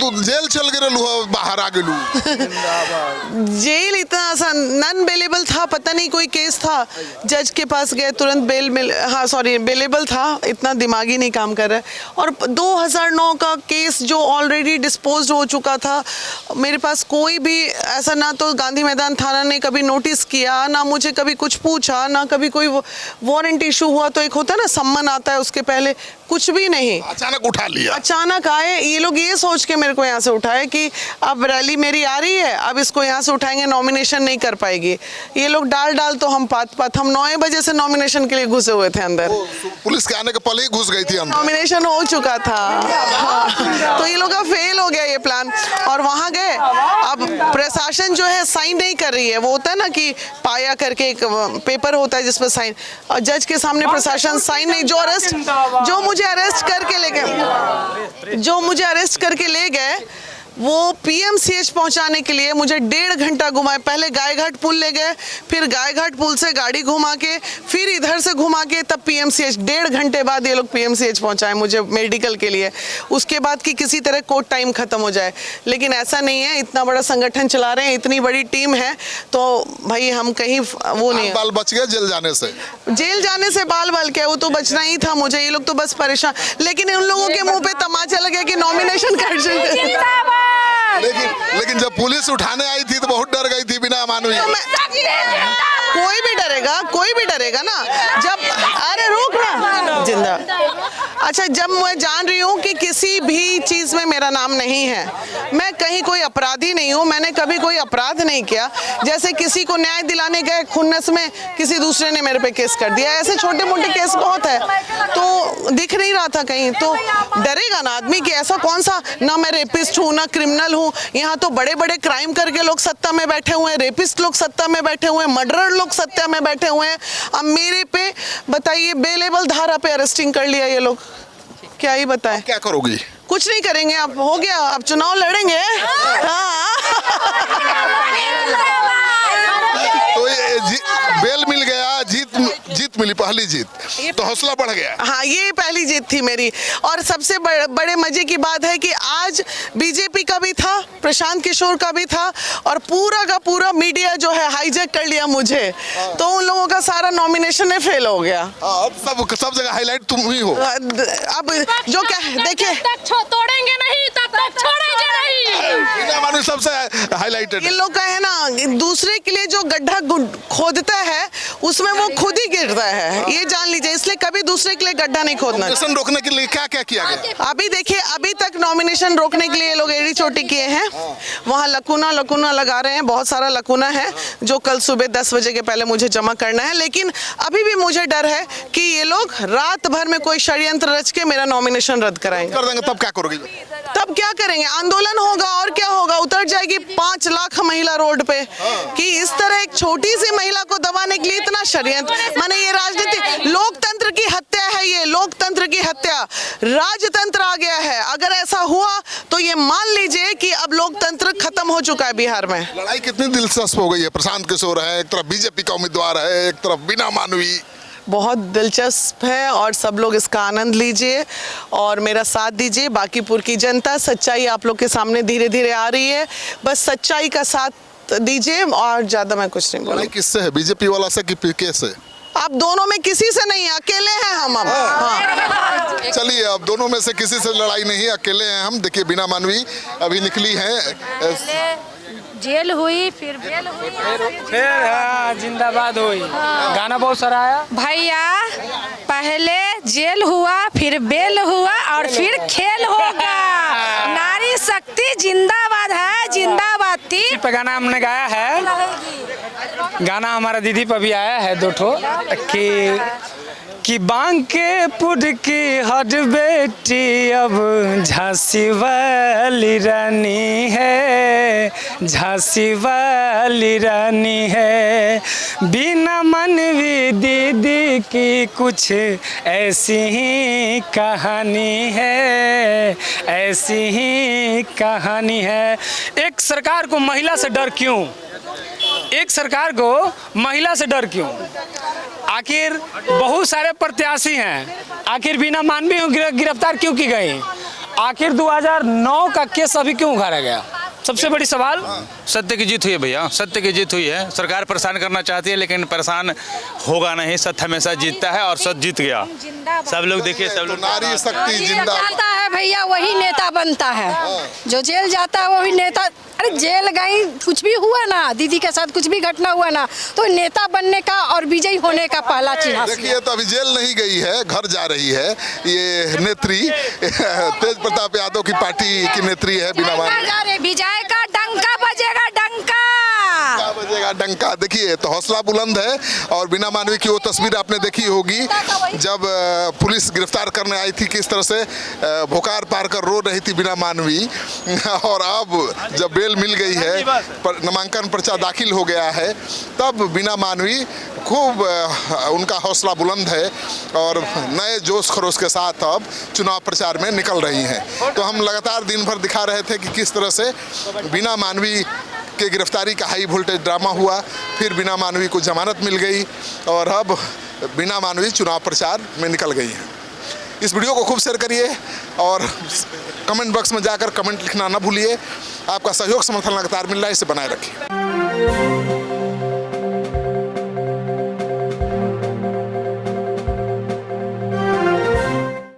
तू जेल चल गए बाहर आ गेलू। जेल इतना आसान नॉन बेलेबल था, पता नहीं कोई केस था, जज के पास गए तुरंत बेल मिल, हाँ सॉरी बेलेबल था, इतना दिमागी नहीं काम कर रहा है। और 2009 का केस जो ऑलरेडी डिस्पोज हो चुका था, मेरे पास कोई भी ऐसा, ना तो गांधी मैदान थाना ने कभी नोटिस किया, ना मुझे कभी कुछ पूछा, ना कभी कोई वारंट इशू हुआ तो एक होता है ना सम्मन आता है उसके पहले, कुछ भी नहीं। अचानक उठा लिया। अचानक आए ये लोग, ये सोच के मेरे को यहाँ से उठाए कि अब रैली मेरी आ रही है, अब इसको यहाँ से उठाएंगे, नॉमिनेशन नहीं कर पाएगी। ये लोग डाल तो हम पात हम 9 बजे से नॉमिनेशन के लिए घुसे हुए थे अंदर। पुलिस के आने के पहले ही घुस गई थी अंदर। नॉमिनेशन हो चुका था। हाँ। तो ये लोग का फेल हो गया ये प्लान, और वहाँ गए। अब प्रशासन जो है साइन नहीं कर रही है, वो होता है ना कि पाया करके एक पेपर होता है जिसमें साइन, और जज के सामने प्रशासन साइन नहीं, जो मुझे अरेस्ट करके ले गए वो पीएमसीएच पहुंचाने के लिए मुझे 1.5 घंटा घुमाए। पहले गायघाट पुल ले गए, फिर गायघाट पुल से गाड़ी घुमा के, फिर इधर से घुमा के, तब पीएमसीएच 1.5 घंटे बाद ये लोग पीएमसीएच पहुंचाए मुझे मेडिकल के लिए। उसके बाद कि किसी तरह कोर्ट टाइम खत्म हो जाए, लेकिन ऐसा नहीं है। इतना बड़ा संगठन चला रहे हैं, इतनी बड़ी टीम है, तो भाई हम कहीं वो नहीं। बाल बच गए जेल जाने से। जेल जाने से बाल क्या, वो तो बचना ही था मुझे। ये लोग तो बस परेशान, लेकिन उन लोगों के मुंह पे तमाचा लगे कि नॉमिनेशन कर। लेकिन जब पुलिस उठाने आई थी तो बहुत डर गई थी बिना मानवी। कोई भी डरेगा ना जब, अरे रुक ना जिंदा। अच्छा, जब मैं जान रही हूँ कि किसी भी चीज में मेरा नाम नहीं है, मैं कहीं कोई अपराधी नहीं हूँ, मैंने कभी कोई अपराध नहीं किया। जैसे किसी को न्याय दिलाने गए खुन्नस में, किसी दूसरे ने मेरे पे केस कर दिया, ऐसे छोटे मोटे केस बहुत है, तो दिख नहीं रहा था कहीं। तो डरेगा ना आदमी कि ऐसा कौन सा, ना मैं रेपिस्ट हूँ ना क्रिमिनल हूँ। यहाँ तो बड़े बड़े क्राइम करके लोग सत्ता में बैठे हुए हैं, रेपिस्ट लोग सत्ता में बैठे हुए हैं, मर्डरर लोग सत्ता में बैठे हुए हैं। अब मेरे पे बताइए बेलेबल धारा पे अरेस्टिंग कर लिया ये लोग, क्या ही बताएं। क्या करोगी? कुछ नहीं करेंगे, अब हो गया, अब चुनाव लड़ेंगे। हाँ। तो ये बेल मिल गया, जीत मिली, पहली जीत, तो हौसला बढ़ गया। हाँ, ये पहली जीत थी मेरी। और सबसे बड़े मजे की बात है कि आज बीजेपी का भी था, प्रशांत किशोर का भी था, और पूरा का पूरा मीडिया जो है हाईजैक कर लिया मुझे, तो उन लोगों का सारा नॉमिनेशन फेल हो गया। अब सब जगह हाईलाइट तुम ही हो। अब जो क्या देखिए, तोड़ेंगे नहीं तब तक छोड़ेंगे नहीं। सबसे हाईलाइटेड इन लोग का है ना, दूसरे के लिए जो गड्ढा खोदता है उसमें वो खुद ही गिरता है, ये जान लीजिए। इसलिए कभी दूसरे के लिए गड्ढा नहीं खोदना। नॉमिनेशन रोकने के लिए क्या क्या किया गया? अभी देखिए, अभी तक नॉमिनेशन रोकने के लिए ये लोग एड़ी चोटी किए हैं, वहाँ लकुना लगा रहे हैं, बहुत सारा लकुना है जो कल सुबह 10 बजे के पहले मुझे जमा करना है। लेकिन अभी भी मुझे डर है कि ये लोग रात भर में कोई षड्यंत्र रच के मेरा नॉमिनेशन रद्द कराएंगे। कर देंगे, तब क्या करोगे? तब क्या करेंगे? आंदोलन होगा, और क्या होगा, उतर जाएगी 5 लाख महिला रोड पे। कि इस तरह एक छोटी सी महिला को दबाने के लिए इतना षड्यंत्र, माने ये राजनीति, लोकतंत्र की हत्या है, ये लोकतंत्र की हत्या, राजतंत्र आ गया है। अगर ऐसा हुआ तो ये मान लीजिए कि अब लोकतंत्र खत्म हो चुका है बिहार में। लड़ाई कितनी दिलचस्प हो गई है। प्रशांत किशोर है, एक तरफ बीजेपी का उम्मीदवार है, एक तरफ बीना मानवी। बहुत दिलचस्प है, और सब लोग इसका आनंद लीजिए और मेरा साथ दीजिए। बांकीपुर की जनता, सच्चाई आप लोग के सामने धीरे धीरे आ रही है, बस सच्चाई का साथ दीजिए, और ज्यादा मैं कुछ नहीं बोलूँगी। किससे है, बीजेपी वाला से कि पीके से? आप दोनों में किसी से नहीं, अकेले हैं हम। हाँ। चलिए, अब दोनों में से किसी से लड़ाई नहीं, अकेले हैं हम। देखिए, बीना मानवी अभी निकली है, जेल हुई, फिर बेल हुई, फिर हाँ, जिंदाबाद हुई। गाना बहुत सारा आया। भैया पहले जेल हुआ, फिर बेल हुआ, और फिर खेल होगा। नारी शक्ति जिंदाबाद है, जिंदाबाद थी। इस पे गाना हमने गाया है, गाना हमारा दीदी पर भी आया है 2 ठो कि बांकेपुर की हर बेटी अब झांसी वाली रानी है, झांसी वाली रानी है। बिना मानवी दीदी की कुछ ऐसी ही कहानी है, ऐसी ही कहानी है। एक सरकार को महिला से डर क्यों? एक सरकार को महिला से डर क्यों? आखिर बहुत सारे प्रत्याशी हैं, आखिर बिना मानवी गिरफ्तार क्यों की गई? आखिर 2009 का केस अभी क्यों उघाड़ा गया? सबसे बड़ी सवाल। सत्य की जीत हुई है भैया, सत्य की जीत हुई है। सरकार परेशान करना चाहती है लेकिन परेशान होगा नहीं, सत्य हमेशा जीतता है और सत्य जीत गया। सब लोग देखिए, सब तो लोग नारी शक्ति जिंदा। जाता है भैया वही नेता बनता है, जो जेल जाता है वही नेता। अरे जेल गई, कुछ भी हुआ ना, दीदी के साथ कुछ भी घटना हुआ ना, तो नेता बनने का और विजयी होने का पहला चिन्ह। देखिए तो अभी जेल नहीं गई है, घर जा रही है ये नेत्री तेज प्रताप यादव की पार्टी की नेत्री है बीना मानवी। विजय का डंका बजेगा, डंका क्या बजेगा डंका। देखिए तो हौसला बुलंद है। और बीना मानवी की वो तस्वीर आपने देखी होगी जब पुलिस गिरफ्तार करने आई थी, किस तरह से भोकार पार कर रो रही थी बीना मानवी। और अब जब बेल मिल गई है, नामांकन पर्चा दाखिल हो गया है, तब बीना मानवी खूब उनका हौसला बुलंद है और नए जोश खरोश के साथ अब चुनाव प्रचार में निकल रही हैं। तो हम लगातार दिन भर दिखा रहे थे कि किस तरह से बीना मानवी के गिरफ्तारी का हाई वोल्टेज ड्रामा हुआ, फिर बीना मानवी को जमानत मिल गई और अब बीना मानवी चुनाव प्रचार में निकल गई हैं। इस वीडियो को खूब शेयर करिए और कमेंट बॉक्स में जाकर कमेंट लिखना ना भूलिए। आपका सहयोग समर्थन लगातार मिल रहा है, इसे बनाए रखिए।